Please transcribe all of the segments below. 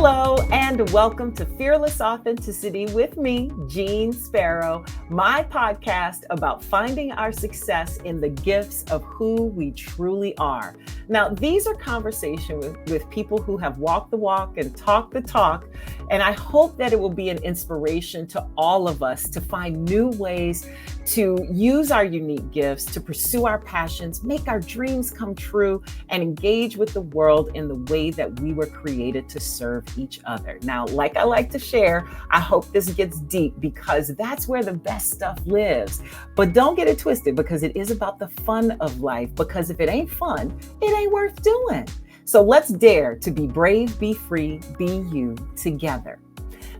Hello, and welcome to Fearless Authenticity with me, Jeanne Sparrow, my podcast about finding our success in the gifts of who we truly are. Now, these are conversations with people who have walked the walk and talked the talk, and I hope that it will be an inspiration to all of us to find new ways to use our unique gifts, to pursue our passions, make our dreams come true, and engage with the world in the way that we were created to serve each other. Now, like I like to share, I hope this gets deep because that's where the best stuff lives. But don't get it twisted, because it is about the fun of life, because if it ain't fun, it ain't worth doing. So let's dare to be brave, be free, be you together.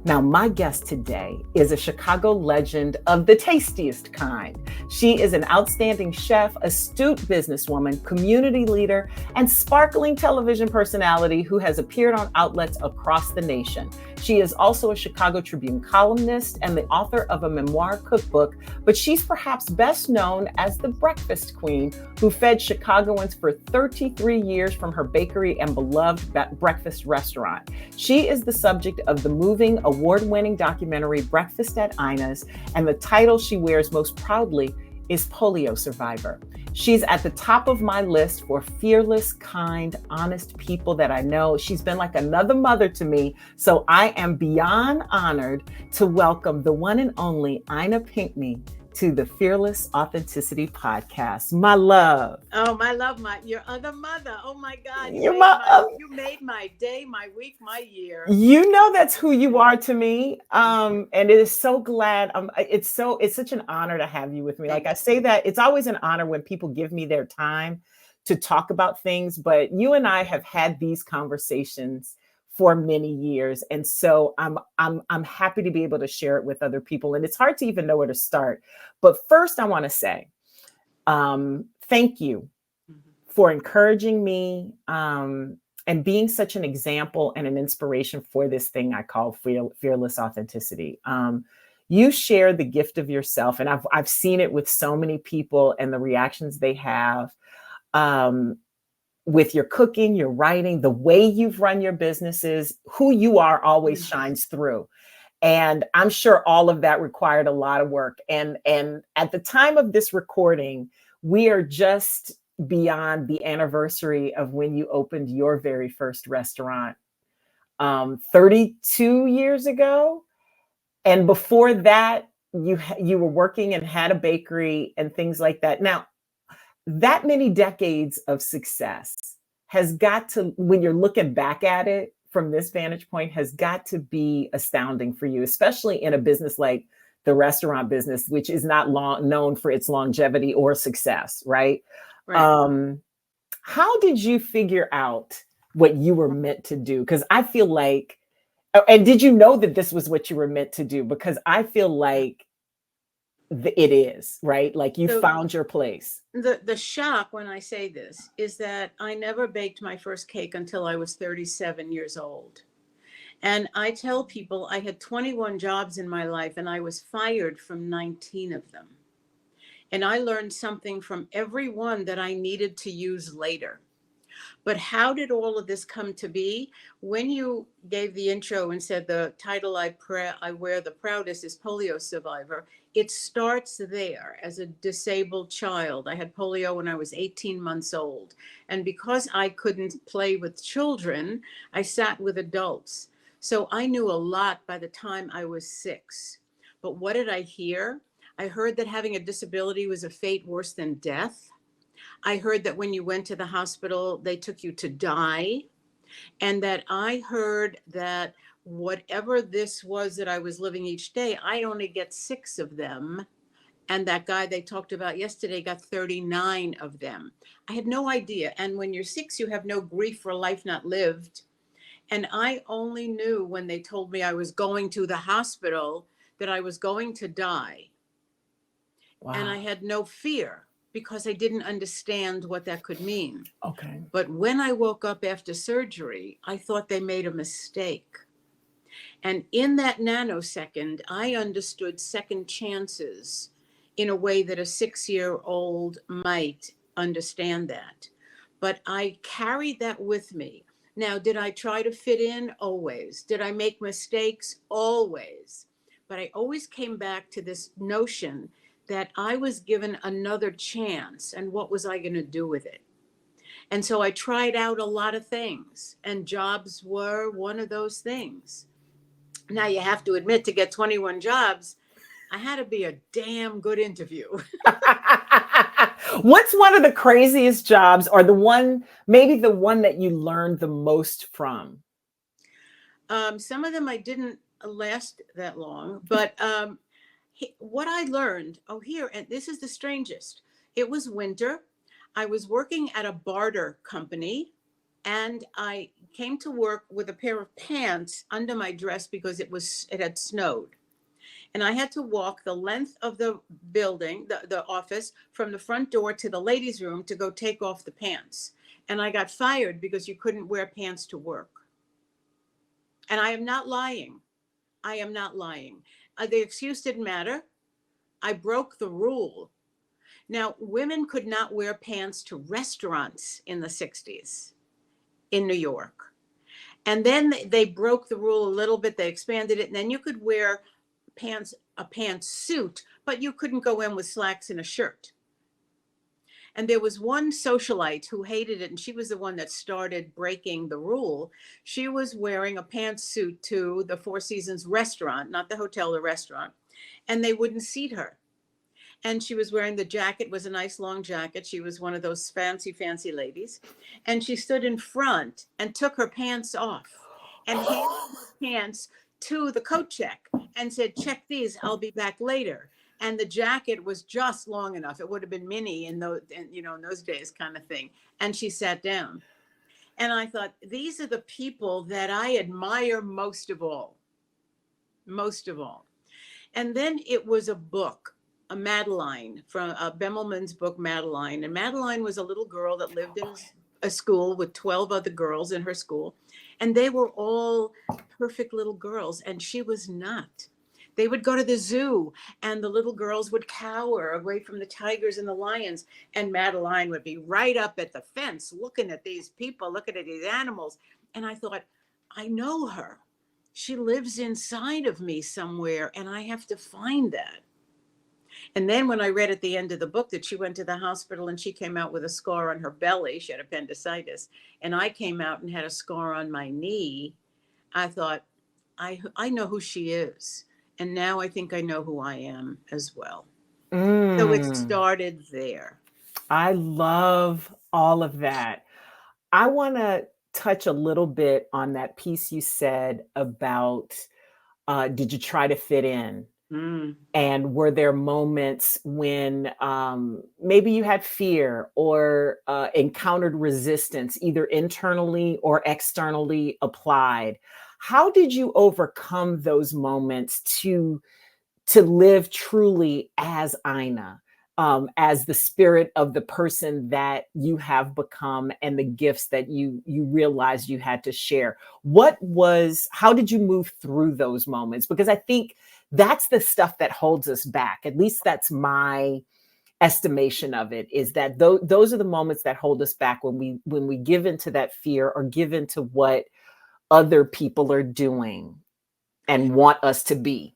Now, my guest today is a Chicago legend of the tastiest kind. She is an outstanding chef, astute businesswoman, community leader, and sparkling television personality who has appeared on outlets across the nation. She is also a Chicago Tribune columnist and the author of a memoir cookbook, but she's perhaps best known as the breakfast queen who fed Chicagoans for 33 years from her bakery and beloved breakfast restaurant. She is the subject of the moving, award-winning documentary Breakfast at Ina's, and the title she wears most proudly is Polio Survivor. She's at the top of my list for fearless, kind, honest people that I know. She's been like another mother to me, so I am beyond honored to welcome the one and only Ina Pinkney to the Fearless Authenticity Podcast. My love. Oh, my love, your other mother. Oh my God. You made my day, my week, my year. You know that's who you are to me. And it is so glad. It's such an honor to have you with me. Like I say that it's always an honor when people give me their time to talk about things, but you and I have had these conversations for many years. And so I'm happy to be able to share it with other people. And it's hard to even know where to start. But first I want to say, thank you for encouraging me and being such an example and an inspiration for this thing I call fearless authenticity. You share the gift of yourself, and I've seen it with so many people and the reactions they have with your cooking, your writing, the way you've run your businesses. Who you are always shines through. And I'm sure all of that required a lot of work. And at the time of this recording, we are just beyond the anniversary of when you opened your very first restaurant 32 years ago. And before that, you were working and had a bakery and things like that. Now, that many decades of success has got to, when you're looking back at it from this vantage point, has got to be astounding for you, especially in a business like the restaurant business, which is not known for its longevity or success, right? How did you figure out what you were meant to do? Because I feel like, and did you know that this was what you were meant to do? Because I feel like it is, right? Like you found your place. The shock when I say this is that I never baked my first cake until I was 37 years old. And I tell people I had 21 jobs in my life and I was fired from 19 of them. And I learned something from every one that I needed to use later. But how did all of this come to be? When you gave the intro and said the title I wear the proudest is Polio Survivor, it starts there as a disabled child. I had polio when I was 18 months old. And because I couldn't play with children, I sat with adults. So I knew a lot by the time I was 6. But what did I hear? I heard that having a disability was a fate worse than death. I heard that when you went to the hospital, they took you to die. And that I heard that whatever this was that I was living each day, I only get 6 of them. And that guy they talked about yesterday got 39 of them. I had no idea. And when you're 6, you have no grief for a life not lived. And I only knew when they told me I was going to the hospital that I was going to die. Wow. And I had no fear because I didn't understand what that could mean. Okay. But when I woke up after surgery, I thought they made a mistake. And in that nanosecond, I understood second chances in a way that a 6-year-old might understand that. But I carried that with me. Now, did I try to fit in? Always. Did I make mistakes? Always. But I always came back to this notion that I was given another chance, and what was I going to do with it? And so I tried out a lot of things, and jobs were one of those things. Now, you have to admit, to get 21 jobs, I had to be a damn good interview. What's one of the craziest jobs, or maybe the one that you learned the most from? Some of them I didn't last that long, but what I learned, and this is the strangest. It was winter. I was working at a barter company, and I came to work with a pair of pants under my dress because it had snowed. And I had to walk the length of the building, the office, from the front door to the ladies' room to go take off the pants. And I got fired because you couldn't wear pants to work. And I am not lying. I am not lying. The excuse didn't matter. I broke the rule. Now, women could not wear pants to restaurants in the 60s in New York. And then they broke the rule a little bit. They expanded it. And then you could wear a pantsuit, but you couldn't go in with slacks and a shirt. And there was one socialite who hated it, and she was the one that started breaking the rule. She was wearing a pantsuit to the Four Seasons restaurant, not the hotel, the restaurant, and they wouldn't seat her. And she was wearing the jacket, was a nice long jacket. She was one of those fancy, fancy ladies. And she stood in front and took her pants off and handed her pants to the coat check and said, check these, I'll be back later. And the jacket was just long enough. It would have been mini in those days kind of thing. And she sat down. And I thought, these are the people that I admire most of all. Most of all. And then it was a book, a Madeline, from Bemmelman's book, Madeline. And Madeline was a little girl that lived in a school with 12 other girls in her school. And they were all perfect little girls, and she was not. They would go to the zoo, and the little girls would cower away from the tigers and the lions, and Madeline would be right up at the fence looking at these people, looking at these animals. And I thought, I know her. She lives inside of me somewhere, and I have to find that. And then when I read at the end of the book that she went to the hospital and she came out with a scar on her belly, she had appendicitis, and I came out and had a scar on my knee, I thought, I know who she is. And now I think I know who I am as well. So it started there. I love all of that. I want to touch a little bit on that piece you said about, did you try to fit in? And were there moments when maybe you had fear or encountered resistance, either internally or externally applied? How did you overcome those moments to live truly as Ina, as the spirit of the person that you have become and the gifts that you realized you had to share? How did you move through those moments? Because I think that's the stuff that holds us back. At least that's my estimation of it, is that those are the moments that hold us back when we give into that fear or give into what other people are doing and want us to be.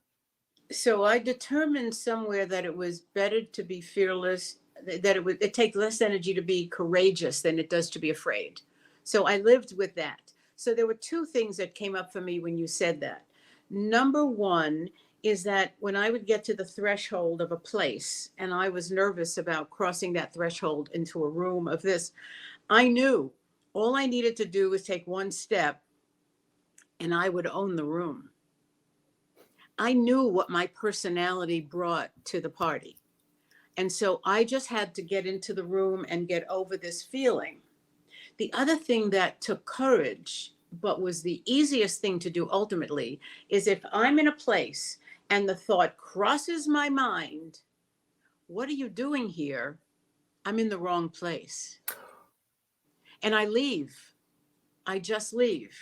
So I determined somewhere that it was better to be fearless, that it takes less energy to be courageous than it does to be afraid. So I lived with that. So there were two things that came up for me when you said that. Number one is that when I would get to the threshold of a place and I was nervous about crossing that threshold into a room of this, I knew all I needed to do was take one step and I would own the room. I knew what my personality brought to the party. And so I just had to get into the room and get over this feeling. The other thing that took courage, but was the easiest thing to do ultimately, is if I'm in a place and the thought crosses my mind, what are you doing here? I'm in the wrong place. And I leave. I just leave.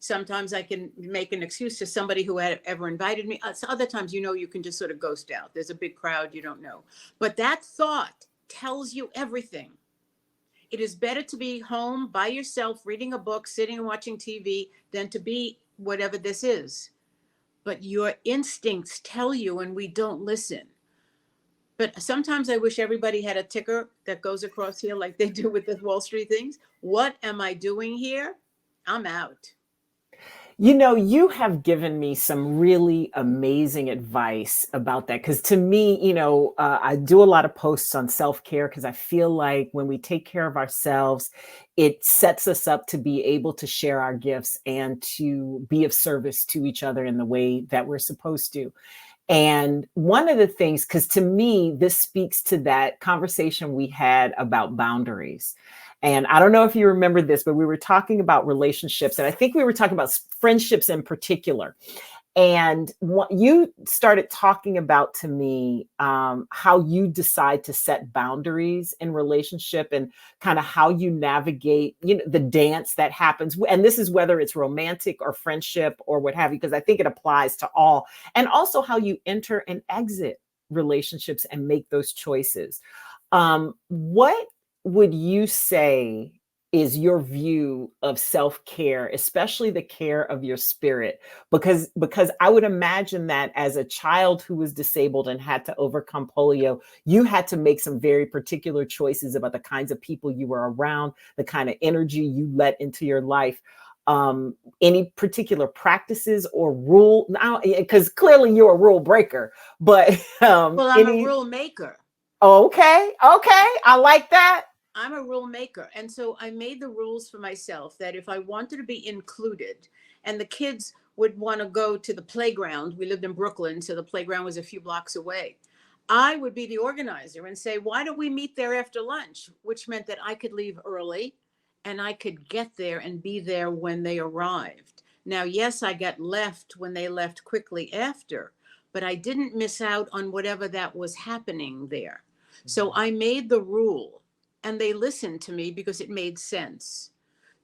Sometimes I can make an excuse to somebody who had ever invited me. Other times, you can just sort of ghost out. There's a big crowd, you don't know. But that thought tells you everything. It is better to be home by yourself, reading a book, sitting and watching TV, than to be whatever this is. But your instincts tell you, and we don't listen. But sometimes I wish everybody had a ticker that goes across here like they do with the Wall Street things. What am I doing here? I'm out. You know, you have given me some really amazing advice about that. Because to me, I do a lot of posts on self-care because I feel like when we take care of ourselves, it sets us up to be able to share our gifts and to be of service to each other in the way that we're supposed to. And one of the things, because to me, this speaks to that conversation we had about boundaries. And I don't know if you remember this, but we were talking about relationships. And I think we were talking about friendships in particular. And what you started talking about to me, how you decide to set boundaries in relationship and kind of how you navigate, the dance that happens. And this is whether it's romantic or friendship or what have you, because I think it applies to all. And also how you enter and exit relationships and make those choices. What would you say is your view of self-care, especially the care of your spirit? Because I would imagine that as a child who was disabled and had to overcome polio, you had to make some very particular choices about the kinds of people you were around, the kind of energy you let into your life. Any particular practices or rule? Now, because clearly you're a rule breaker, but well, I'm a rule maker. Okay, I like that. I'm a rule maker. And so I made the rules for myself that if I wanted to be included and the kids would want to go to the playground, we lived in Brooklyn, so the playground was a few blocks away, I would be the organizer and say, why don't we meet there after lunch? Which meant that I could leave early and I could get there and be there when they arrived. Now, yes, I got left when they left quickly after, but I didn't miss out on whatever that was happening there. So I made the rule. And they listened to me because it made sense.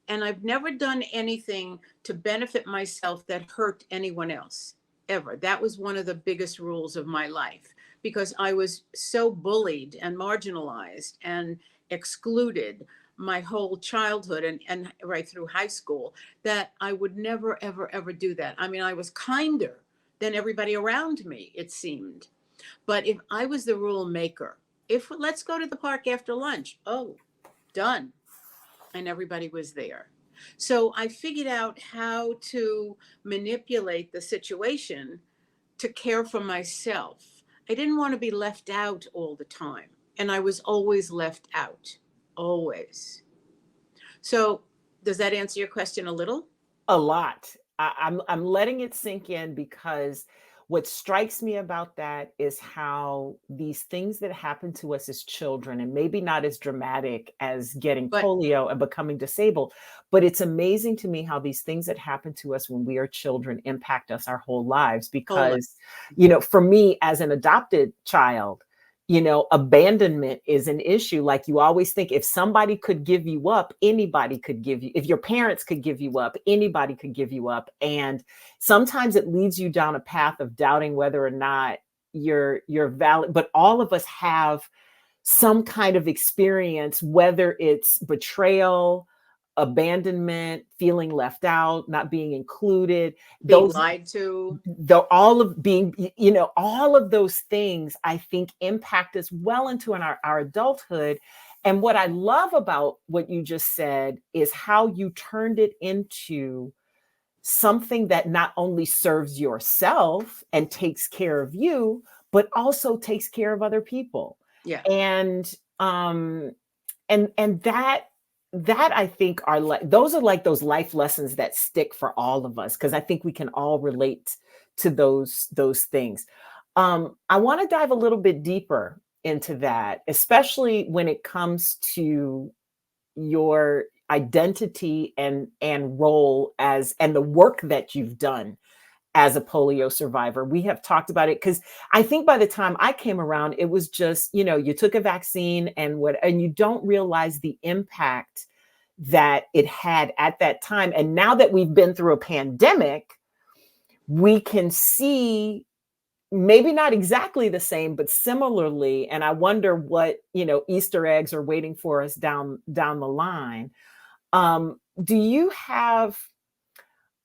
And I've never done anything to benefit myself that hurt anyone else, ever. That was one of the biggest rules of my life, because I was so bullied and marginalized and excluded my whole childhood and right through high school, that I would never, ever, ever do that. I mean, I was kinder than everybody around me, it seemed. But if I was the rule maker, let's go to the park after lunch. Oh, done. And everybody was there. So I figured out how to manipulate the situation to care for myself. I didn't want to be left out all the time. And I was always left out, always. So does that answer your question a little? A lot. I'm letting it sink in, because what strikes me about that is how these things that happen to us as children, and maybe not as dramatic as getting polio and becoming disabled, but it's amazing to me how these things that happen to us when we are children impact us our whole lives. Because, for me as an adopted child, abandonment is an issue. Like, you always think if somebody could give you up, anybody could give you, if your parents could give you up, anybody could give you up. And sometimes it leads you down a path of doubting whether or not you're valid. But all of us have some kind of experience, whether it's betrayal, abandonment, feeling left out, not being included, being lied to, all of those things, I think, impact us well into our adulthood. And what I love about what you just said is how you turned it into something that not only serves yourself and takes care of you, but also takes care of other people. Yeah. And that I think are those life lessons that stick for all of us, because I think we can all relate to those things. I want to dive a little bit deeper into that, especially when it comes to your identity and role and the work that you've done as a polio survivor. We have talked about it because I think by the time I came around, it was just, you took a vaccine and you don't realize the impact that it had at that time. And now that we've been through a pandemic, we can see maybe not exactly the same, but similarly. And I wonder what, Easter eggs are waiting for us down the line. Do you have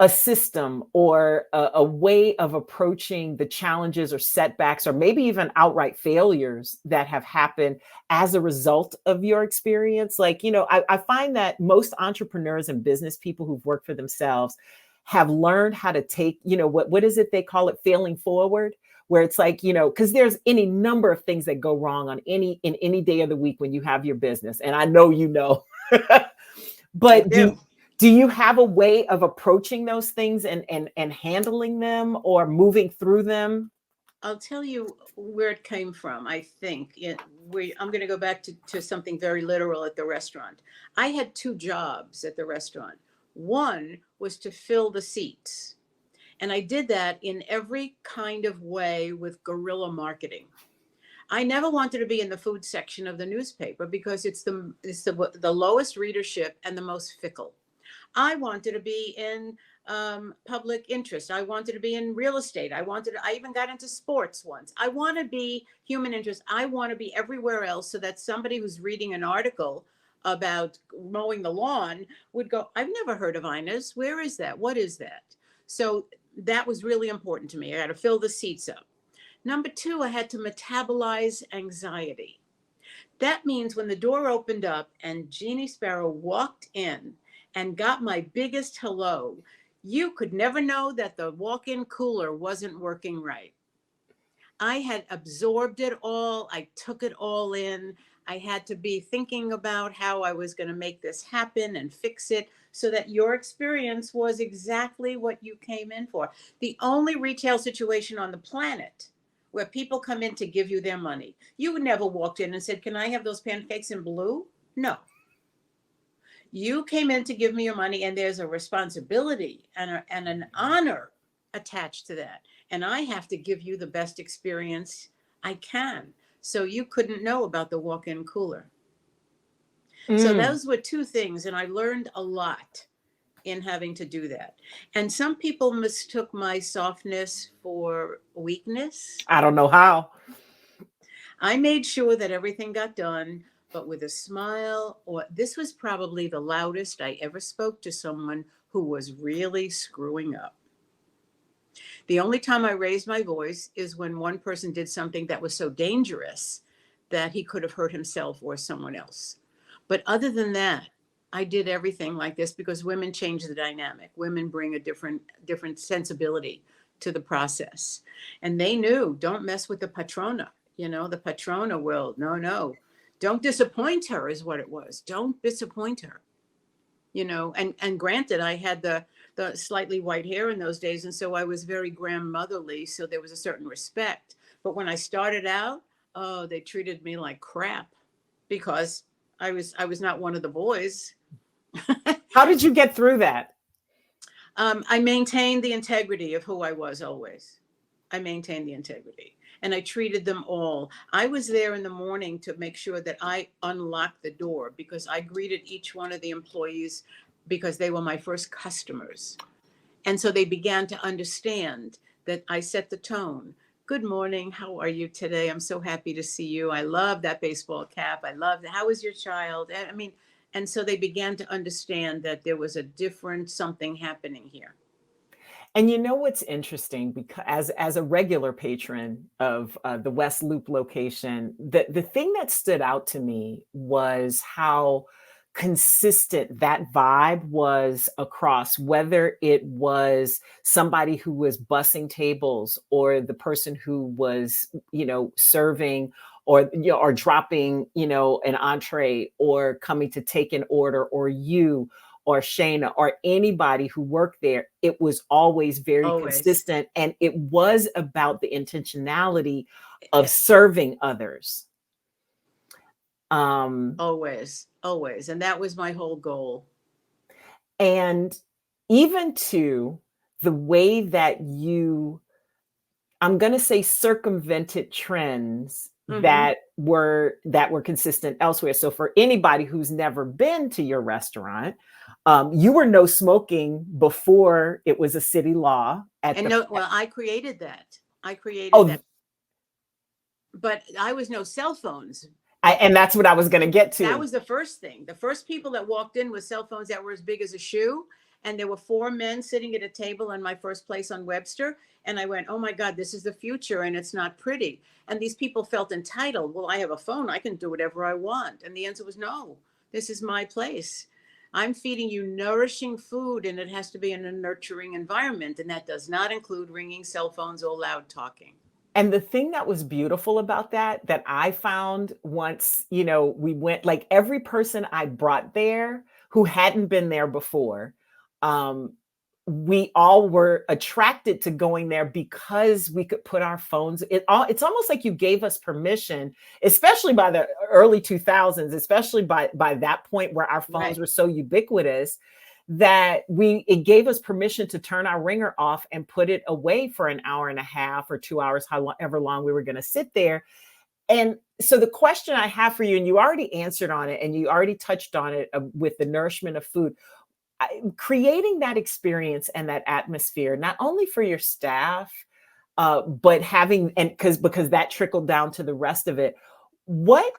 a system or a way of approaching the challenges or setbacks, or maybe even outright failures that have happened as a result of your experience? Like, I find that most entrepreneurs and business people who've worked for themselves have learned how to take, what is it they call it, failing forward, where it's like, because there's any number of things that go wrong in any day of the week when you have your business. And I know, but do you have a way of approaching those things and handling them or moving through them? I'll tell you where it came from. I think I'm going to go back to something very literal at the restaurant. I had 2 jobs at the restaurant. One was to fill the seats. And I did that in every kind of way with guerrilla marketing. I never wanted to be in the food section of the newspaper because it's the lowest readership and the most fickle. I wanted to be in public interest. I wanted to be in real estate. I even got into sports once. I want to be human interest. I want to be everywhere else so that somebody who's reading an article about mowing the lawn would go, I've never heard of Inez. Where is that? What is that? So that was really important to me. I had to fill the seats up. Number 2, I had to metabolize anxiety. That means when the door opened up and Jeannie Sparrow walked in and got my biggest hello, you could never know that the walk-in cooler wasn't working right. I had absorbed it all. I took it all in. I had to be thinking about how I was going to make this happen and fix it so that your experience was exactly what you came in for. The only retail situation on the planet where people come in to give you their money. You never walked in and said, can I have those pancakes in blue? No. You came in to give me your money, and there's a responsibility and an honor attached to that. And I have to give you the best experience I can. So you couldn't know about the walk-in cooler. So those were 2 things. And I learned a lot in having to do that. And some people mistook my softness for weakness. I don't know how. I made sure that everything got done, but with a smile. Or this was probably the loudest I ever spoke to someone who was really screwing up. The only time I raised my voice is when one person did something that was so dangerous that he could have hurt himself or someone else. But other than that, I did everything like this because women change the dynamic. Women bring a different sensibility to the process. And they knew, don't mess with the patrona. The patrona will, no. Don't disappoint her is what it was. Don't disappoint her. And granted, I had the slightly white hair in those days. And so I was very grandmotherly. So there was a certain respect. But when I started out, they treated me like crap because I was not one of the boys. How did you get through that? I maintained the integrity of who I was always. I maintained the integrity. And I treated them all. I was there in the morning to make sure that I unlocked the door because I greeted each one of the employees because they were my first customers. And so they began to understand that I set the tone. Good morning. How are you today? I'm so happy to see you. I love that baseball cap. I love that. How is your child? And so they began to understand that there was a different something happening here. And what's interesting, because as a regular patron of the West Loop location, the thing that stood out to me was how consistent that vibe was across, whether it was somebody who was bussing tables or the person who was, serving or dropping, an entree or coming to take an order, or you or Shayna or anybody who worked there. It was always very consistent. And it was about the intentionality of serving others. Always. And that was my whole goal. And even to the way that you, I'm going to say, circumvented trends that were consistent elsewhere. So for anybody who's never been to your restaurant, you were no smoking before it was a city law. I created that. I created Oh, that. But I was no cell phones. and that's what I was going to get to. That was the first thing. The first people that walked in with cell phones that were as big as a shoe. And there were 4 men sitting at a table in my first place on Webster. And I went, oh my God, this is the future and it's not pretty. And these people felt entitled. Well, I have a phone. I can do whatever I want. And the answer was no, this is my place. I'm feeding you nourishing food and it has to be in a nurturing environment. And that does not include ringing cell phones or loud talking. And the thing that was beautiful about that I found once, we went, like every person I brought there who hadn't been there before, we all were attracted to going there because we could put our phones. It's almost like you gave us permission, especially by the early 2000s, especially by that point where our phones were so ubiquitous, that it gave us permission to turn our ringer off and put it away for an hour and a half or 2 hours, however long we were going to sit there. And so the question I have for you, and you already answered on it, and you already touched on it with the nourishment of food, creating that experience and that atmosphere, not only for your staff, but having, and because that trickled down to the rest of it. What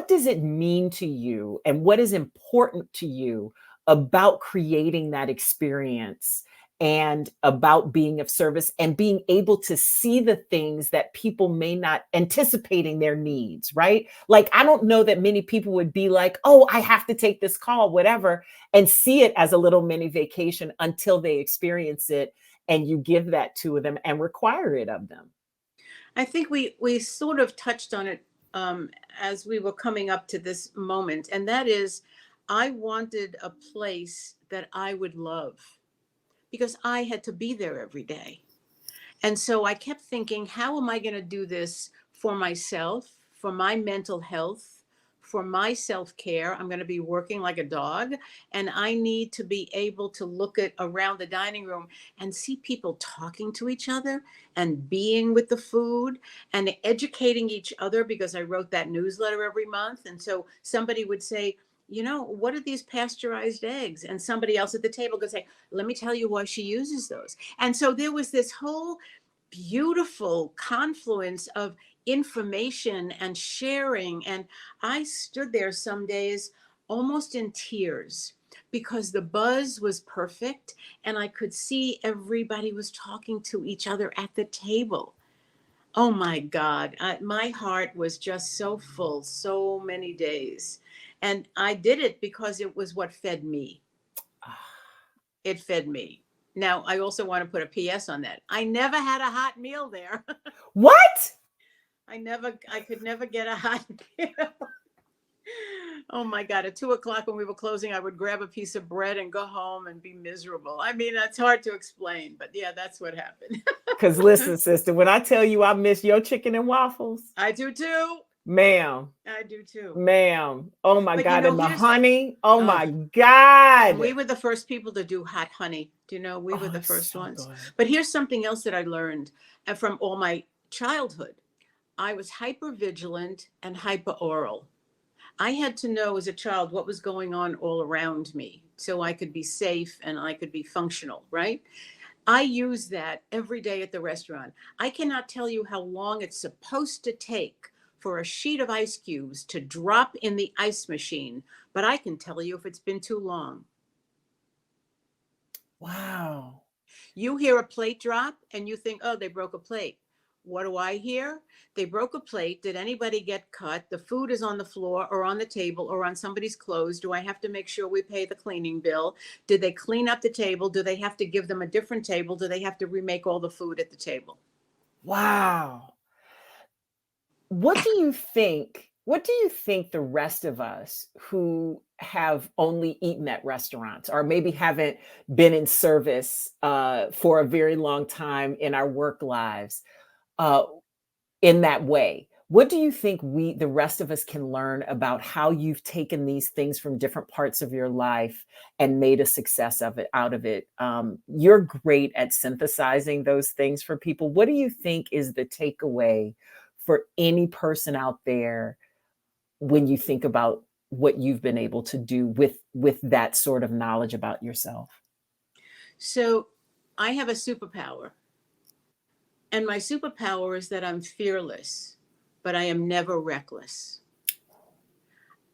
does it mean to you, and what is important to you about creating that experience and about being of service and being able to see the things that people may not anticipating their needs, right? Like, I don't know that many people would be like, oh, I have to take this call, whatever, and see it as a little mini vacation until they experience it and you give that to them and require it of them. I think we sort of touched on it as we were coming up to this moment, and that is, I wanted a place that I would love because I had to be there every day. And so I kept thinking, how am I going to do this for myself, for my mental health, for my self-care? I'm going to be working like a dog, and I need to be able to look at around the dining room and see people talking to each other and being with the food and educating each other, because I wrote that newsletter every month. And so somebody would say, what are these pasteurized eggs? And somebody else at the table could say, let me tell you why she uses those. And so there was this whole beautiful confluence of information and sharing. And I stood there some days almost in tears because the buzz was perfect. And I could see everybody was talking to each other at the table. Oh my God, my heart was just so full, so many days. And I did it because it was what fed me. It fed me. Now, I also want to put a PS on that. I never had a hot meal there. What? I could never get a hot meal. Oh my God, at 2:00 when we were closing, I would grab a piece of bread and go home and be miserable. I mean, that's hard to explain, but yeah, that's what happened. Because listen, sister, when I tell you I miss your chicken and waffles. I do too. Ma'am. I do too. Ma'am. Oh my God. And the honey. Oh my And God. we were the first people to do hot honey. Do you know, we were the first ones. Good. But here's something else that I learned from all my childhood. I was hypervigilant and hyperoral. I had to know as a child what was going on all around me so I could be safe and I could be functional, right? I use that every day at the restaurant. I cannot tell you how long it's supposed to take for a sheet of ice cubes to drop in the ice machine, but I can tell you if it's been too long. Wow. You hear a plate drop and you think, oh, they broke a plate. What do I hear? They broke a plate. Did anybody get cut? The food is on the floor or on the table or on somebody's clothes. Do I have to make sure we pay the cleaning bill? Did they clean up the table? Do they have to give them a different table? Do they have to remake all the food at the table? Wow. What do you think the rest of us who have only eaten at restaurants or maybe haven't been in service for a very long time in our work lives in that way, what do you think the rest of us can learn about how you've taken these things from different parts of your life and made a success out of it? You're great at synthesizing those things for people. What do you think is the takeaway for any person out there when you think about what you've been able to do with that sort of knowledge about yourself? So I have a superpower. And my superpower is that I'm fearless, but I am never reckless.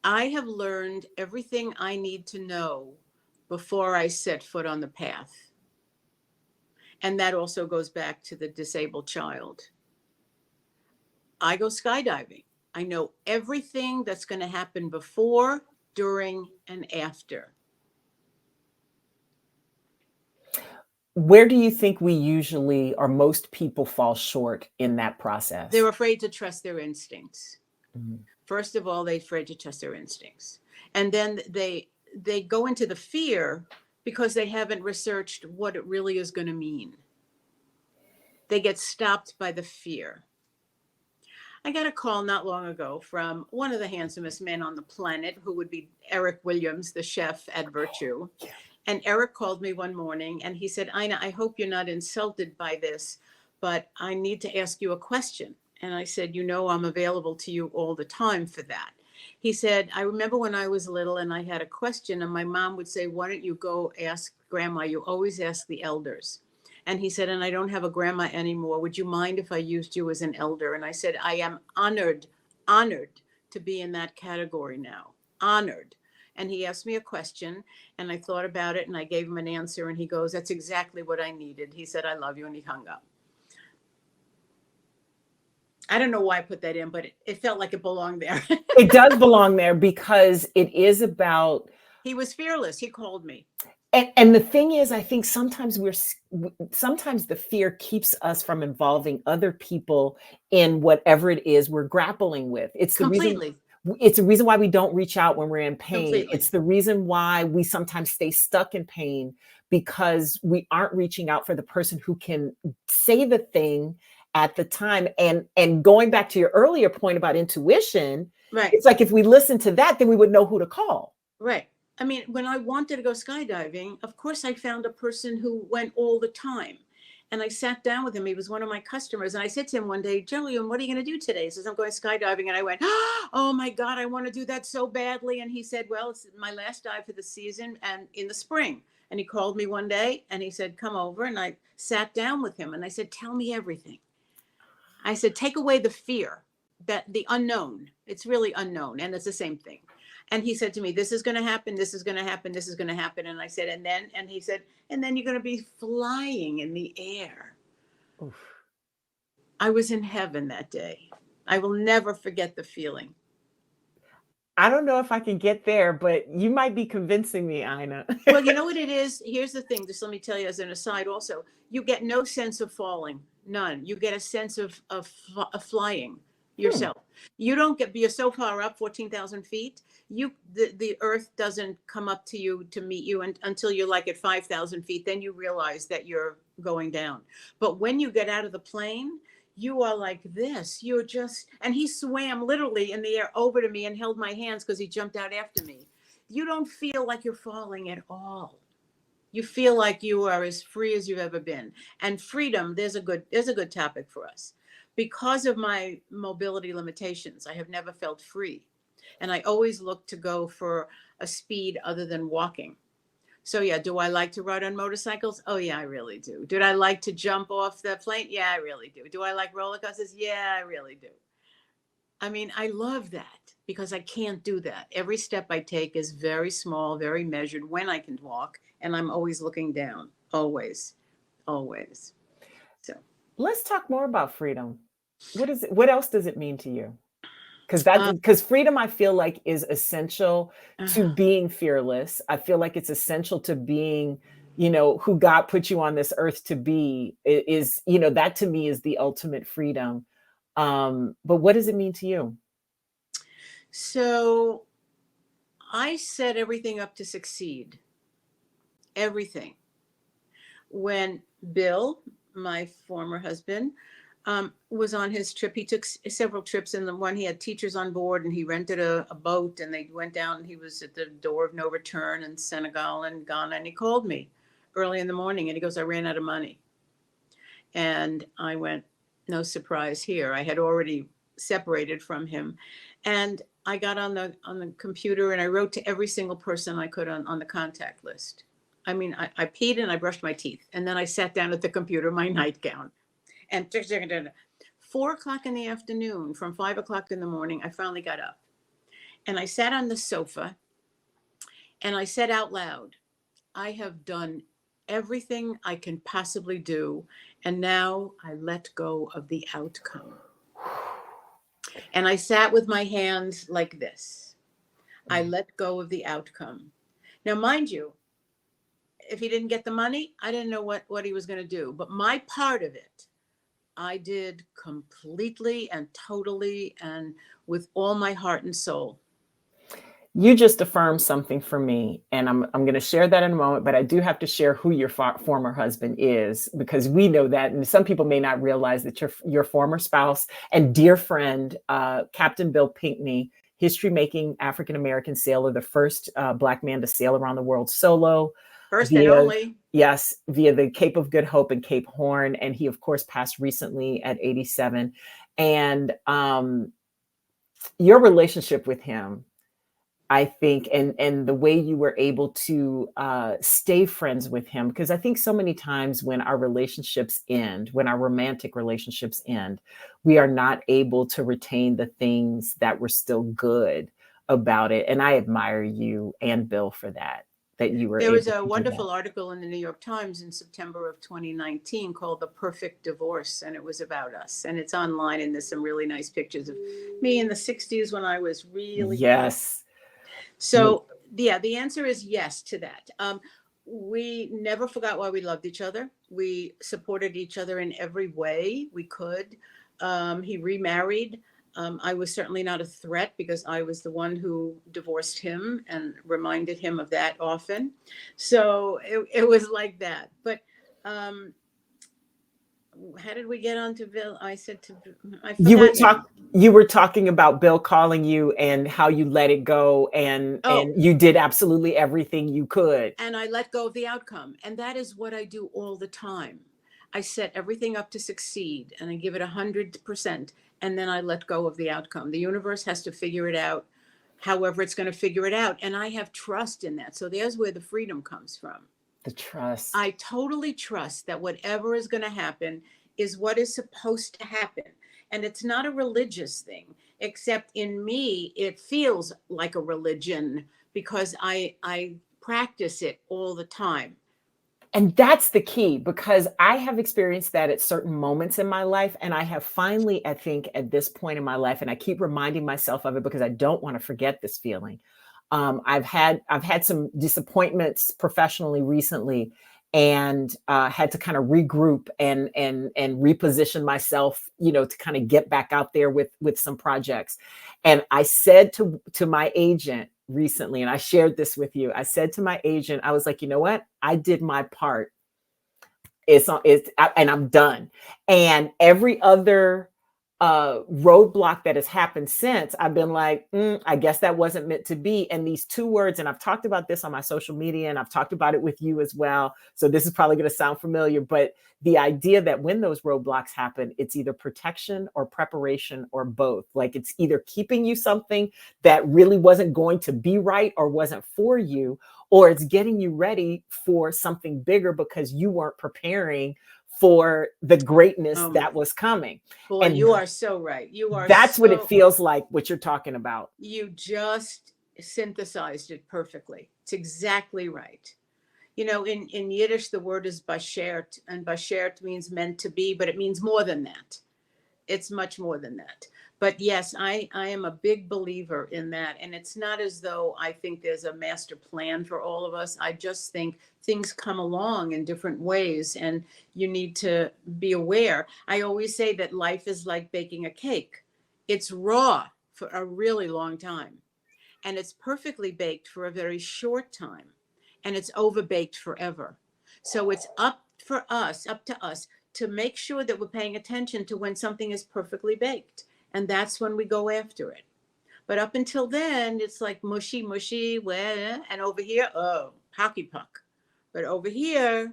I have learned everything I need to know before I set foot on the path. And that also goes back to the disabled child. I go skydiving. I know everything that's going to happen before, during, and after. Where do you think we usually, or most people, fall short in that process? They're afraid to trust their instincts. Mhm. First of all, they're afraid to trust their instincts. And then they go into the fear because they haven't researched what it really is going to mean. They get stopped by the fear. I got a call not long ago from one of the handsomest men on the planet, who would be Eric Williams, the chef at Virtue. And Eric called me one morning and he said, Ina, I hope you're not insulted by this, but I need to ask you a question. And I said, you know, I'm available to you all the time for that. He said, I remember when I was little and I had a question and my mom would say, why don't you go ask grandma? You always ask the elders. And he said, and I don't have a grandma anymore. Would you mind if I used you as an elder? And I said, I am honored to be in that category now. Honored. And he asked me a question and I thought about it and I gave him an answer. And he goes, that's exactly what I needed. He said, I love you. And he hung up. I don't know why I put that in, but it felt like it belonged there. It does belong there because it is about. He was fearless. He called me. And the thing is, I think sometimes the fear keeps us from involving other people in whatever it is we're grappling with. It's the Completely. It's the reason why we don't reach out when we're in pain. Completely. It's the reason why we sometimes stay stuck in pain, because we aren't reaching out for the person who can say the thing at the time. And going back to your earlier point about intuition, Right. It's like if we listen to that, then we would know who to call. Right. I mean, when I wanted to go skydiving, of course, I found a person who went all the time. And I sat down with him. He was one of my customers. And I said to him one day, Jillian, what are you going to do today? He says, I'm going skydiving. And I went, oh my God, I want to do that so badly. And he said, well, it's my last dive for the season and in the spring. And he called me one day and he said, come over. And I sat down with him and I said, tell me everything. I said, take away the fear, that the unknown. It's really unknown. And it's the same thing. And he said to me, this is going to happen. This is going to happen. This is going to happen. And I said, and he said, and then you're going to be flying in the air. Oof. I was in heaven that day. I will never forget the feeling. I don't know if I can get there, but you might be convincing me, Ina. Well, you know what it is? Here's the thing. Just let me tell you as an aside also. You get no sense of falling. None. You get a sense of flying yourself. You don't you're so far up, 14,000 feet. The earth doesn't come up to you to meet you until you're like at 5,000 feet. Then you realize that you're going down. But when you get out of the plane, you are like this. You're just, and he swam literally in the air over to me and held my hands because he jumped out after me. You don't feel like you're falling at all. You feel like you are as free as you've ever been. And freedom, there's a good topic for us. Because of my mobility limitations, I have never felt free. And I always look to go for a speed other than walking. So yeah, do I like to ride on motorcycles? Oh yeah, I really do. Did I like to jump off the plane? Yeah, I really do. Do I like roller coasters? Yeah, I really do. I mean, I love that because I can't do that. Every step I take is very small, very measured when I can walk. And I'm always looking down, always, always. So let's talk more about freedom. What else does it mean to you? Because freedom, I feel like, is essential to being fearless. I feel like it's essential to being, who God put you on this earth to be. Is that to me is the ultimate freedom. But what does it mean to you? So I set everything up to succeed. Everything. When Bill, my former husband, was on his trip, he took several trips, and the one he had teachers on board, and he rented a boat, and they went down, and he was at the door of no return in Senegal and Ghana, and he called me early in the morning, and he goes, I ran out of money. And I went, no surprise here. I had already separated from him, and I got on the computer, and I wrote to every single person I could on the contact list. I mean, I peed and I brushed my teeth, and then I sat down at the computer, my nightgown. And 4 o'clock in the afternoon, from 5 o'clock in the morning, I finally got up and I sat on the sofa and I said out loud, I have done everything I can possibly do. And now I let go of the outcome. And I sat with my hands like this. I let go of the outcome. Now, mind you, if he didn't get the money, I didn't know what he was going to do. But my part of it, I did completely and totally and with all my heart and soul. You just affirmed something for me, and I'm going to share that in a moment, but I do have to share who your former husband is, because we know that, and some people may not realize that your former spouse and dear friend, Captain Bill Pinkney, history-making African-American sailor, the first Black man to sail around the world solo. First and only. Yes, via the Cape of Good Hope and Cape Horn. And he, of course, passed recently at 87. And your relationship with him, I think, and the way you were able to stay friends with him, because I think so many times when our relationships end, when our romantic relationships end, we are not able to retain the things that were still good about it. And I admire you and Bill for that you were There able was to a do wonderful that. article in the New York Times in September of 2019 called The Perfect Divorce, and it was about us. And it's online, and there's some really nice pictures of me in the 60s when I was really Yes. So, yeah, the answer is yes to that. We never forgot why we loved each other. We supported each other in every way we could. He remarried. I was certainly not a threat because I was the one who divorced him and reminded him of that often. So it was like that. But how did we get on to Bill? I said to I forgot you were talking about Bill calling you and how you let it go, and you did absolutely everything you could. And I let go of the outcome. And that is what I do all the time. I set everything up to succeed and I give it 100%. And then I let go of the outcome. The universe has to figure it out, however it's going to figure it out. And I have trust in that. So there's where the freedom comes from. The trust. I totally trust that whatever is going to happen is what is supposed to happen. And it's not a religious thing, except in me, it feels like a religion because I practice it all the time. And that's the key, because I have experienced that at certain moments in my life. And I have finally, I think at this point in my life, and I keep reminding myself of it because I don't want to forget this feeling. I've had some disappointments professionally recently, and had to kind of regroup and reposition myself, to kind of get back out there with some projects. And I said to my agent recently, and I shared this with you, I said to my agent, I was like, you know what? I did my part. And I'm done. And every other roadblock that has happened since, I've been like, I guess that wasn't meant to be. And these two words, and I've talked about this on my social media, and I've talked about it with you as well. So this is probably going to sound familiar, but the idea that when those roadblocks happen, it's either protection or preparation or both. Like it's either keeping you something that really wasn't going to be right or wasn't for you, or it's getting you ready for something bigger because you weren't preparing for the greatness that was coming. Boy, and you are so right. That's what it feels like, what you're talking about. You just synthesized it perfectly. It's exactly right. In Yiddish, the word is bashert, and bashert means meant to be, but it means more than that. It's much more than that. But yes, I am a big believer in that. And it's not as though I think there's a master plan for all of us. I just think things come along in different ways and you need to be aware. I always say that life is like baking a cake. It's raw for a really long time, and it's perfectly baked for a very short time, and it's overbaked forever. So it's up to us to make sure that we're paying attention to when something is perfectly baked. And that's when we go after it. But up until then, it's like mushy, and over here, hockey puck. But over here,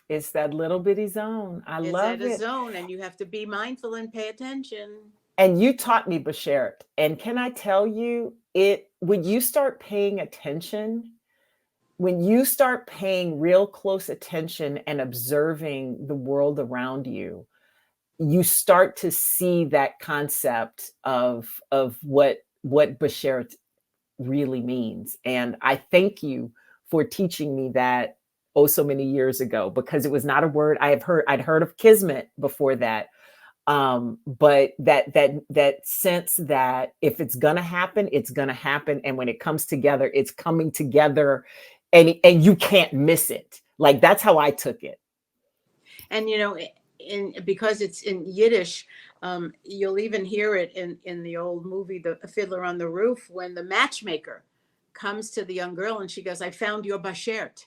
it's that little bitty zone. I love it. It's a zone, and you have to be mindful and pay attention. And you taught me bashert. And can I tell you, when you start paying attention, when you start paying real close attention and observing the world around you, you start to see that concept of what Bashert really means. And I thank you for teaching me that oh so many years ago, because it was not a word I'd heard of kismet before that. But that sense that if it's gonna happen, it's gonna happen. And when it comes together, it's coming together, and you can't miss it. Like, that's how I took it. And because it's in Yiddish, you'll even hear it in the old movie, The Fiddler on the Roof, when the matchmaker comes to the young girl and she goes, "I found your bashert."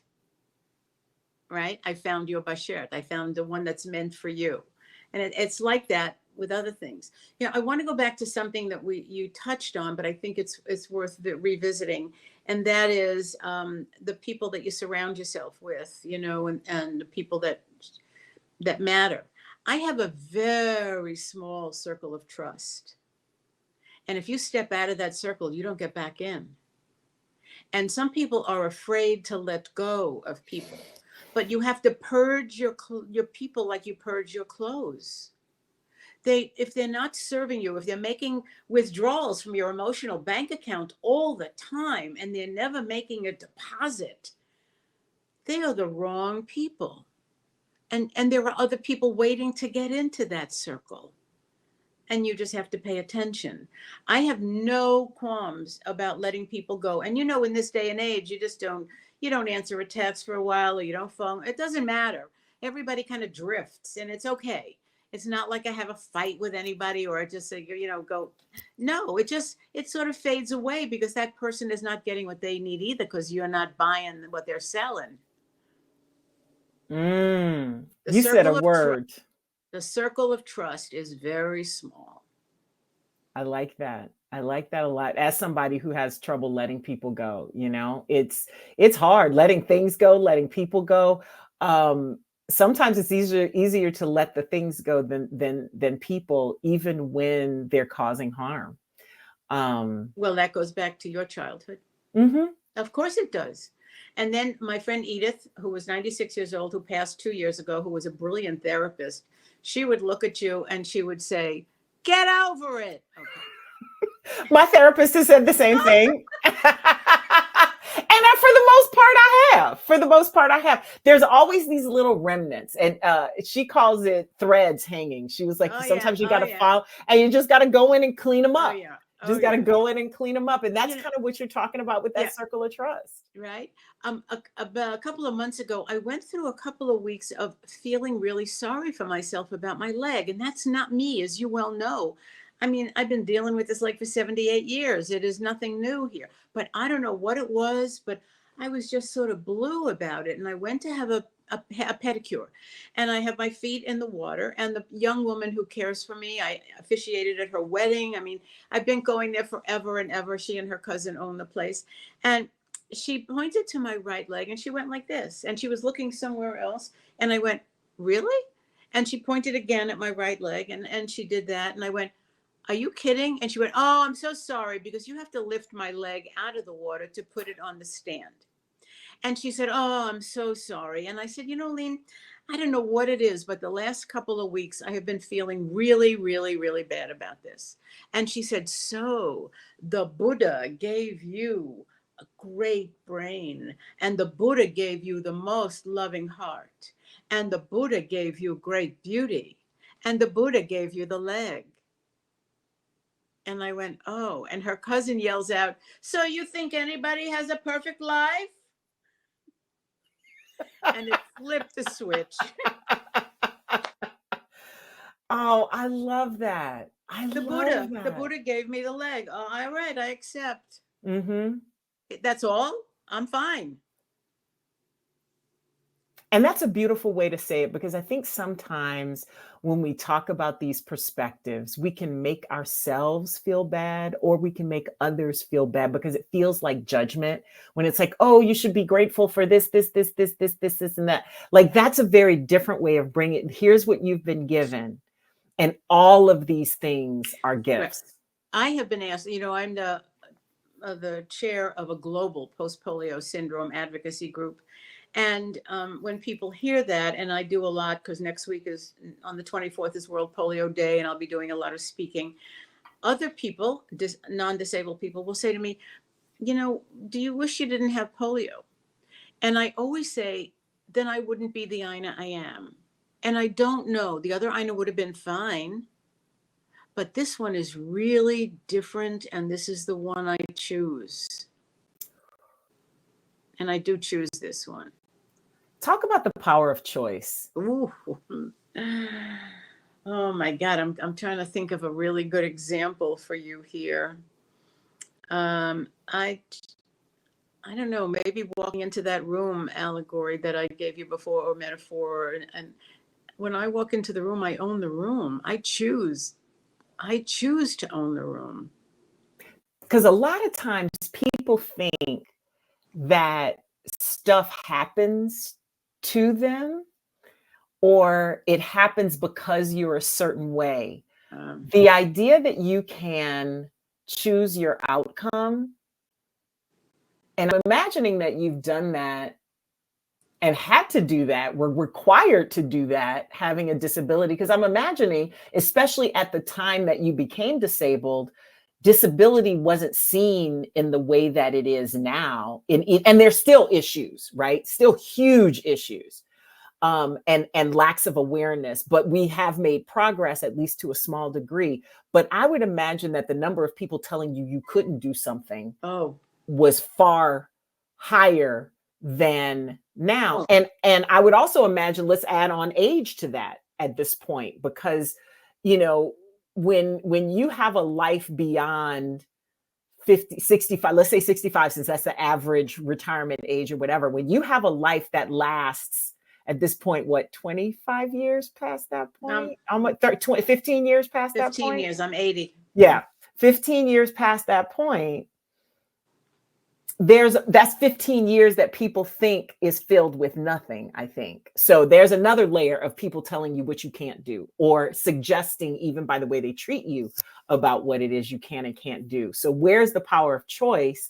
Right? "I found your bashert. I found the one that's meant for you." And it's like that with other things. I want to go back to something that you touched on, but I think it's worth revisiting. And that is the people that you surround yourself with, and the people that matter. I have a very small circle of trust. And if you step out of that circle, you don't get back in. And some people are afraid to let go of people. But you have to purge your people like you purge your clothes. If they're not serving you, if they're making withdrawals from your emotional bank account all the time, and they're never making a deposit, they are the wrong people. And there are other people waiting to get into that circle. And you just have to pay attention. I have no qualms about letting people go. And in this day and age, you don't answer a text for a while, or you don't phone. It doesn't matter. Everybody kind of drifts, and it's okay. It's not like I have a fight with anybody, or I just say, go. No, it sort of fades away, because that person is not getting what they need either, because you're not buying what they're selling. You said a word. The circle of trust is very small. I like that. I like that a lot. As somebody who has trouble letting people go, it's hard letting things go, letting people go. Sometimes it's easier to let the things go than people, even when they're causing harm. Well, that goes back to your childhood. Mm-hmm. Of course it does. And then my friend Edith, who was 96 years old, who passed 2 years ago, who was a brilliant therapist, she would look at you and she would say, "Get over it." Okay. My therapist has said the same thing. And for the most part, I have. There's always these little remnants, and she calls it threads hanging. She was like, sometimes you got to file, and you just got to go in and clean them up. Got to go in and clean them up. And that's kind of what you're talking about with that circle of trust. Right. A couple of months ago, I went through a couple of weeks of feeling really sorry for myself about my leg. And that's not me, as you well know. I mean, I've been dealing with this leg for 78 years. It is nothing new here. But I don't know what it was, but I was just sort of blue about it. And I went to have a pedicure, and I have my feet in the water, and the young woman who cares for me, I officiated at her wedding. I mean, I've been going there forever and ever. She and her cousin own the place. And she pointed to my right leg and she went like this, and she was looking somewhere else. And I went, "Really?" And she pointed again at my right leg, and she did that. And I went, "Are you kidding?" And she went, "Oh, I'm so sorry, because you have to lift my leg out of the water to put it on the stand." And she said, "Oh, I'm so sorry." And I said, "Lean, I don't know what it is, but the last couple of weeks I have been feeling really, really, really bad about this." And she said, "So the Buddha gave you a great brain, and the Buddha gave you the most loving heart, and the Buddha gave you great beauty, and the Buddha gave you the leg." And I went, "Oh." And her cousin yells out, "So you think anybody has a perfect life?" And it flipped the switch. Oh, I love that. The Buddha gave me the leg. Oh, all right, I accept. Mm-hmm. That's all. I'm fine. And that's a beautiful way to say it, because I think sometimes when we talk about these perspectives, we can make ourselves feel bad, or we can make others feel bad, because it feels like judgment when it's like, "Oh, you should be grateful for this, and that." Like, that's a very different way of bringing it. Here's what you've been given. And all of these things are gifts. I have been asked, I'm the chair of a global post-polio syndrome advocacy group. And when people hear that, and I do a lot, because next week is on the 24th is World Polio Day, and I'll be doing a lot of speaking. Other people, non-disabled people, will say to me, do you wish you didn't have polio? And I always say, then I wouldn't be the Ina I am. And I don't know. The other Ina would have been fine. But this one is really different. And this is the one I choose. And I do choose this one. Talk about the power of choice. Ooh. Oh my God. I'm trying to think of a really good example for you here. I don't know, maybe walking into that room allegory that I gave you before, or metaphor. And when I walk into the room, I own the room. I choose to own the room. Because a lot of times people think that stuff happens to them, or it happens because you're a certain way. The idea that you can choose your outcome, and I'm imagining that you've done that and had to do that, were required to do that, having a disability, because I'm imagining, especially at the time that you became disabled, disability wasn't seen in the way that it is now. And there's still issues, right? Still huge issues, and lacks of awareness, but we have made progress, at least to a small degree. But I would imagine that the number of people telling you couldn't do something was far higher than now. And I would also imagine, let's add on age to that at this point, because, when you have a life beyond 50, 65, let's say 65, since that's the average retirement age or whatever, when you have a life that lasts at this point, 25 years past that point? 15 years past that point? 15 years, I'm 80. Yeah, 15 years past that point, that's 15 years that people think is filled with nothing, I think. So there's another layer of people telling you what you can't do, or suggesting, even by the way they treat you, about what it is you can and can't do. So where's the power of choice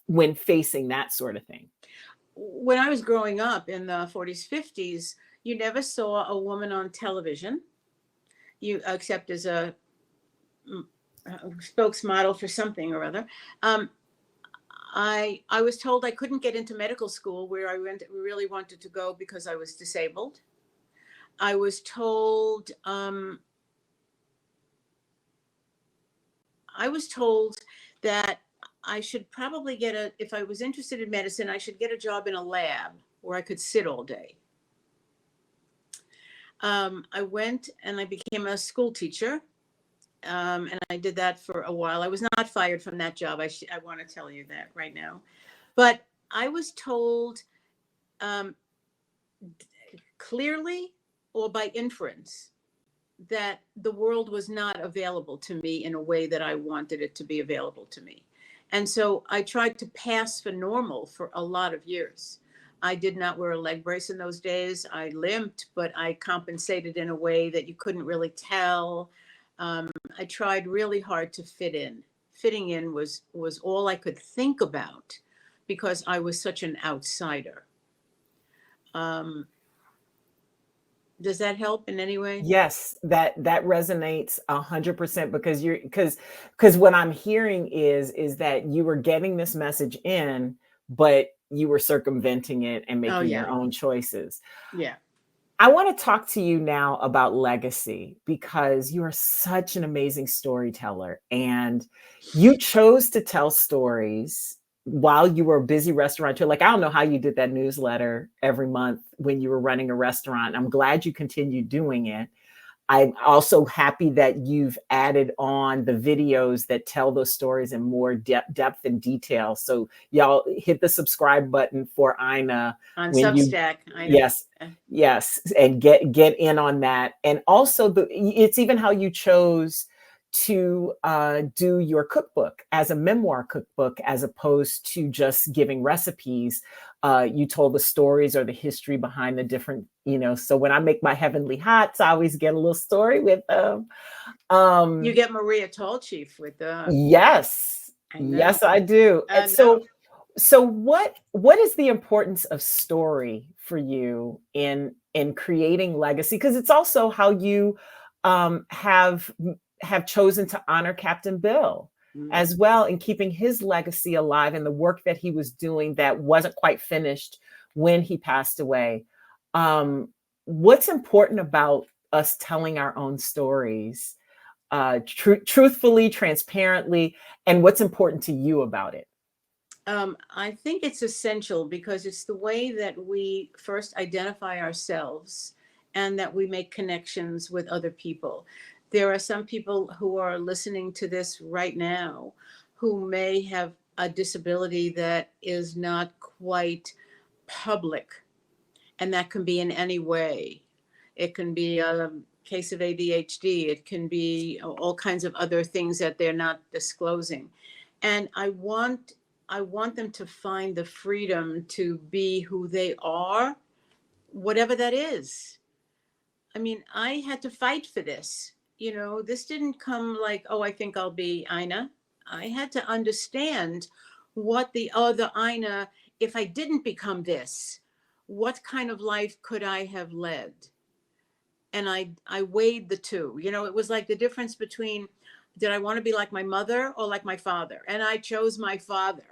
when facing that sort of thing? When I was growing up in the 40s, 50s, you never saw a woman on television, except as a spokesmodel for something or other. I was told I couldn't get into medical school, where I really wanted to go, because I was disabled. I was told that I should probably if I was interested in medicine, I should get a job in a lab where I could sit all day. I went and I became a school teacher. And I did that for a while. I was not fired from that job. I want to tell you that right now. But I was told clearly, or by inference, that the world was not available to me in a way that I wanted it to be available to me. And so I tried to pass for normal for a lot of years. I did not wear a leg brace in those days. I limped, but I compensated in a way that you couldn't really tell. I tried really hard to fit in. Fitting in was all I could think about, because I was such an outsider. Does that help in any way? Yes, that resonates 100%, because what I'm hearing is that you were getting this message in, but you were circumventing it and making your own choices. Yeah. I want to talk to you now about legacy, because you are such an amazing storyteller, and you chose to tell stories while you were a busy restaurateur. Like, I don't know how you did that newsletter every month when you were running a restaurant. I'm glad you continued doing it. I'm also happy that you've added on the videos that tell those stories in more depth and detail. So y'all hit the subscribe button for Ina on Substack. Yes, and get in on that. And also, it's even how you chose to do your cookbook as a memoir cookbook, as opposed to just giving recipes. You told the stories or the history behind the different, so when I make my heavenly hots, I always get a little story with them. You get Maria Tallchief with them. Yes. I know. Yes, I do. I And know. so what is the importance of story for you in creating legacy? Because it's also how you um, have have chosen to honor Captain Bill Mm. as well, in keeping his legacy alive and the work that he was doing that wasn't quite finished when he passed away. What's important about us telling our own stories, truthfully, transparently, and what's important to you about it? I think it's essential because it's the way that we first identify ourselves and that we make connections with other people. There are some people who are listening to this right now who may have a disability that is not quite public, and that can be in any way. It can be a case of ADHD, it can be all kinds of other things that they're not disclosing. And I want them to find the freedom to be who they are, whatever that is. I mean, I had to fight for this. This didn't come like, oh, I think I'll be Ina. I had to understand what the other Ina, if I didn't become this, what kind of life could I have led? And I weighed the two. It was like the difference between, did I want to be like my mother or like my father? And I chose my father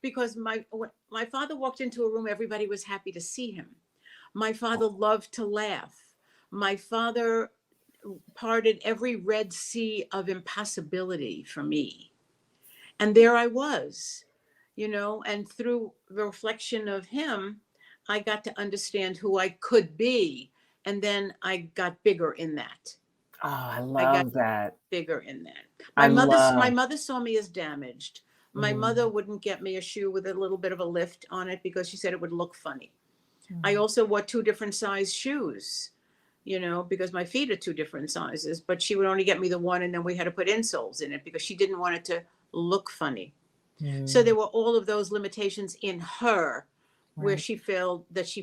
because when my father walked into a room, everybody was happy to see him. My father loved to laugh. My father parted every red sea of impossibility for me. And there I was, and through the reflection of him, I got to understand who I could be. And then I got bigger in that. Oh, I I got love that. bigger in that. I My love. mother saw me as damaged. My mother Mm, wouldn't get me a shoe with a little bit of a lift on it because she said it would look funny. I mm. also wore two different size shoes, because my feet are two different sizes, but she would only get me the one, and then we had to put insoles in it because she didn't want it to look funny. So Mm, there were all of those limitations in her, where right. she felt that she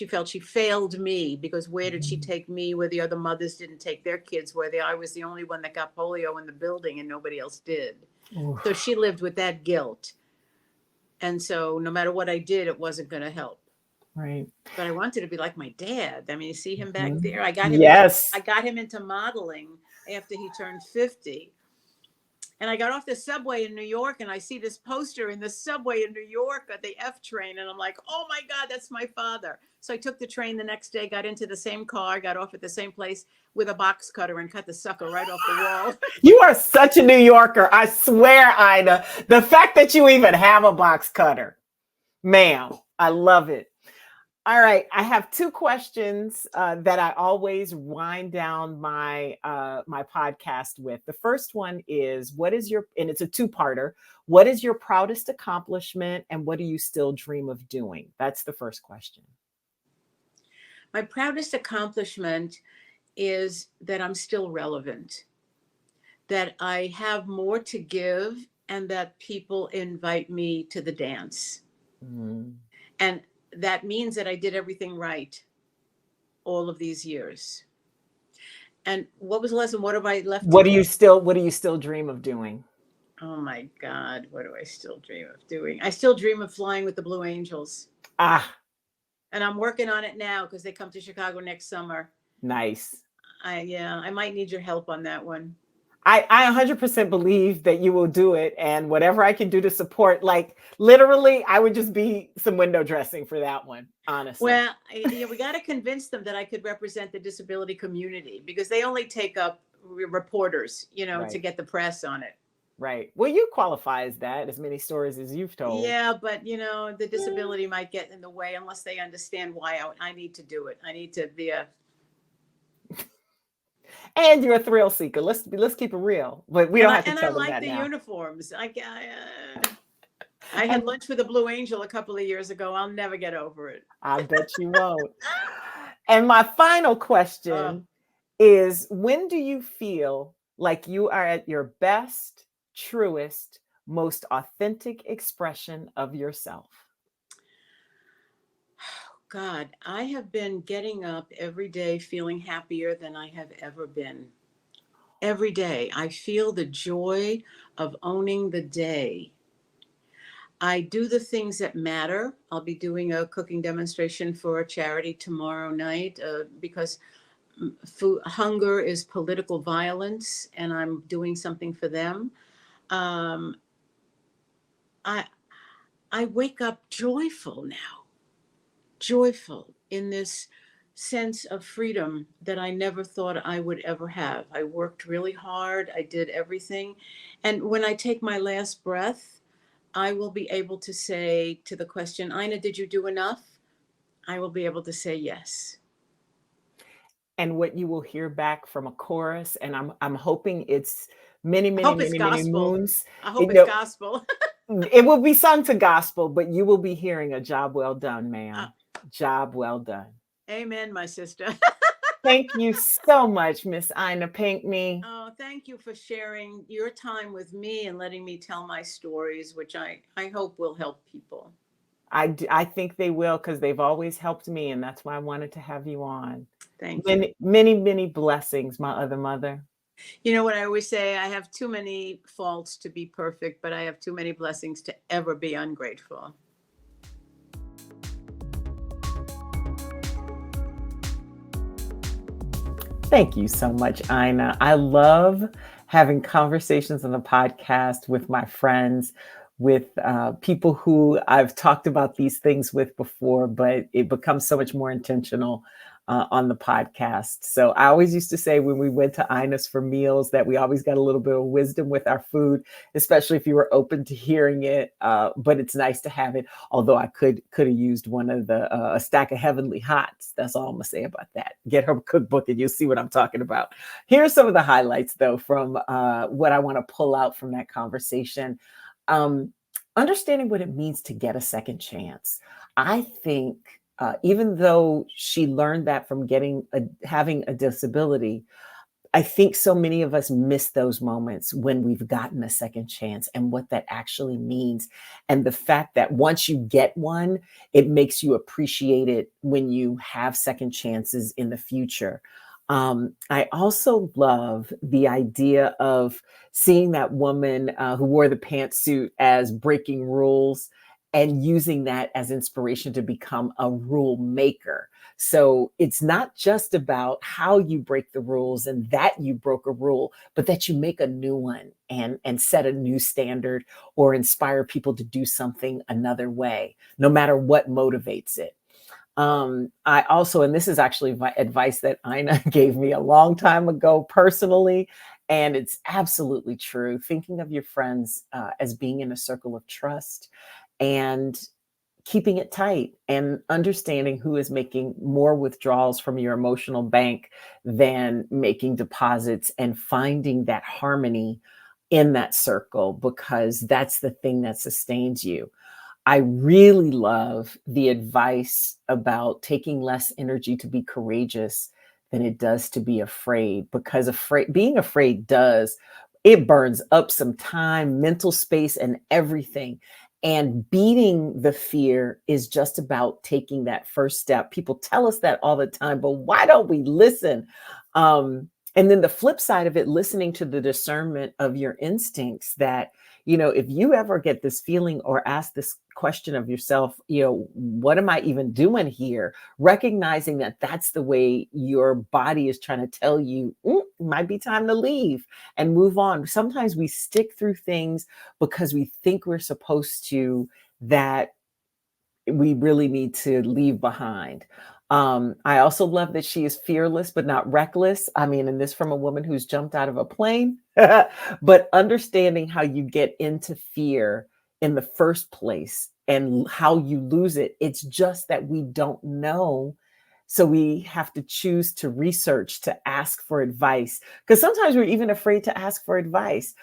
felt she failed me, because where did she Mhm. take me where the other mothers didn't take their kids, I was the only one that got polio in the building and nobody else did. So Oof, she lived with that guilt. And so no matter what I did, it wasn't going to help. right. But I wanted to be like my dad. I mean, you see him back Mhm. there. I Yes. got him into modeling after he turned 50. And I got off the subway in New York, and I see this poster in the subway in New York at the F train. And I'm like, oh my God, that's my father. So I took the train the next day, got into the same car, got off at the same place with a box cutter and cut the sucker right off the wall. You are such a New Yorker. I swear, Ida. The fact that you even have a box cutter, ma'am, I love it. All right, I have two questions that I always wind down my podcast with. The first one is, what is your, and it's a two-parter. What is your proudest accomplishment, and what do you still dream of doing? That's the first question. My proudest accomplishment is that I'm still relevant, that I have more to give, and that people invite me to the dance. Mm. And that means that I did everything right all of these years. And what was the lesson? What have I left to do? What do you still dream of doing? Oh my God, what do I still dream of doing? I still dream of flying with the Blue Angels. Ah, And I'm working on it now because they come to Chicago next summer. nice. I might need your help on that one. I 100% believe that you will do it. And whatever I can do to support, like literally, I would just be some window dressing for that one, honestly. Well, yeah, we got to convince them that I could represent the disability community, because they only take up reporters, to Right, get the press on it. right. Well, you qualify as that, as many stories as you've told. Yeah, but the disability might get in the way unless they understand why I need to do it. I need to be a. And you're a thrill seeker. Let's keep it real. But we And don't I have to and I tell them like that the now. uniforms. I And had lunch with a Blue Angel a couple of years ago. I'll never get over it. I bet you won't. And my final Uh, question is, when do you feel like you are at your best, truest, most authentic expression of yourself? God, I have been getting up every day feeling happier than I have ever been. every day. I feel the joy of owning the day. I do the things that matter. I'll be doing a cooking demonstration for a charity tomorrow night because hunger is political violence, and I'm doing something for them. Um, I I wake up joyful now, joyful in this sense of freedom that I never thought I would ever have. I worked really hard. I did everything. And when I take my last breath, I will be able to say to the question, Ina, did you do enough? I will be able to say yes. And what you will hear back from a chorus, and I'm hoping it's many, I many, hope it's many, many gospel. moons. I hope it's gospel. It will be sung to gospel, but you will be hearing a job well done, ma'am. Job well done. Amen, my sister. Thank you so much, Miss Ina Pinkney. Oh, thank you for sharing your time with me and letting me tell my stories, which I hope will help people. I think they will, because they've always helped me, and that's why I wanted to have you on. Thank you. Many, many blessings, my other mother. You know what I always say? I have too many faults to be perfect, but I have too many blessings to ever be ungrateful. Thank you so much, Ina. I love having conversations on the podcast with my friends, with people who I've talked about these things with before, but it becomes so much more intentional on the podcast. So I always used to say when we went to Ina's for meals that we always got a little bit of wisdom with our food, especially if you were open to hearing it. But it's nice to have it. Although I could have used one of the a stack of Heavenly Hots. That's all I'm gonna say about that. Get her cookbook and you'll see what I'm talking about. Here's some of the highlights though from what I want to pull out from that conversation. Understanding what it means to get a second chance. I think even though she learned that from having a disability, I think so many of us miss those moments when we've gotten a second chance and what that actually means. And the fact that once you get one, it makes you appreciate it when you have second chances in the future. I also love the idea of seeing that woman who wore the pantsuit as breaking rules and using that as inspiration to become a rule maker. So it's not just about how you break the rules and that you broke a rule, but that you make a new one and set a new standard or inspire people to do something another way, no matter what motivates it. I also, and this is actually advice that Ina gave me a long time ago personally, and it's absolutely true. Thinking of your friends as being in a circle of trust and keeping it tight and understanding who is making more withdrawals from your emotional bank than making deposits, and finding that harmony in that circle, because that's the thing that sustains you. I really love the advice about taking less energy to be courageous than it does to be afraid, because being afraid it burns up some time, mental space, and everything. And beating the fear is just about taking that first step. People tell us that all the time, but why don't we listen? And then the flip side of it, listening to the discernment of your instincts that, if you ever get this feeling or ask this question of yourself, what am I even doing here? Recognizing that that's the way your body is trying to tell you, it might be time to leave and move on. Sometimes we stick through things because we think we're supposed to, that we really need to leave behind. I also love that she is fearless, but not reckless. I mean, and this from a woman who's jumped out of a plane, but understanding how you get into fear in the first place and how you lose it. It's just that we don't know. So we have to choose to research, to ask for advice, because sometimes we're even afraid to ask for advice.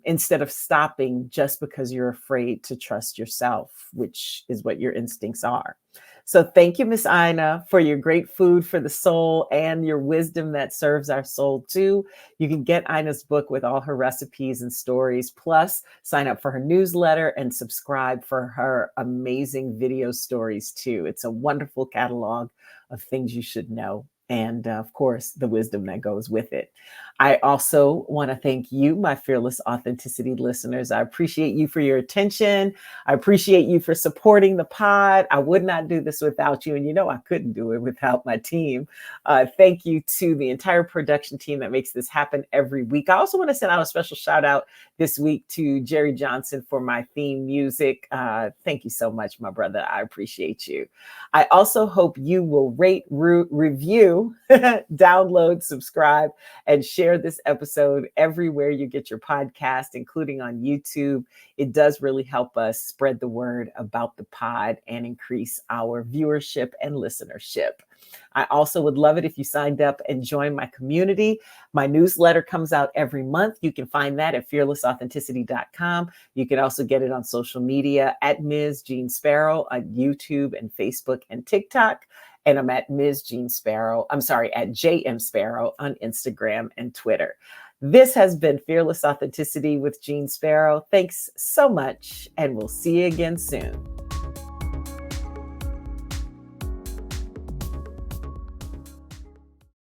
Instead of stopping just because you're afraid to trust yourself, which is what your instincts are. So thank you, Miss Ina, for your great food for the soul and your wisdom that serves our soul too. You can get Ina's book with all her recipes and stories, plus sign up for her newsletter and subscribe for her amazing video stories too. It's a wonderful catalog of things you should know. And of course, the wisdom that goes with it. I also want to thank you, my Fearless Authenticity listeners. I appreciate you for your attention. I appreciate you for supporting the pod. I would not do this without you. And you know, I couldn't do it without my team. Thank you to the entire production team that makes this happen every week. I also want to send out a special shout out this week to Jerry Johnson for my theme music. Thank you so much, my brother. I appreciate you. I also hope you will rate, review, download, subscribe, and share this episode everywhere you get your podcast, including on YouTube. It does really help us spread the word about the pod and increase our viewership and listenership. I also would love it if you signed up and joined my community. My newsletter comes out every month. You can find that at fearlessauthenticity.com. You can also get it on social media at Ms. Jeanne Sparrow on YouTube and Facebook and TikTok. And I'm at Ms. Jeanne Sparrow. I'm sorry, at JM Sparrow on Instagram and Twitter. This has been Fearless Authenticity with Jeanne Sparrow. Thanks so much, and we'll see you again soon.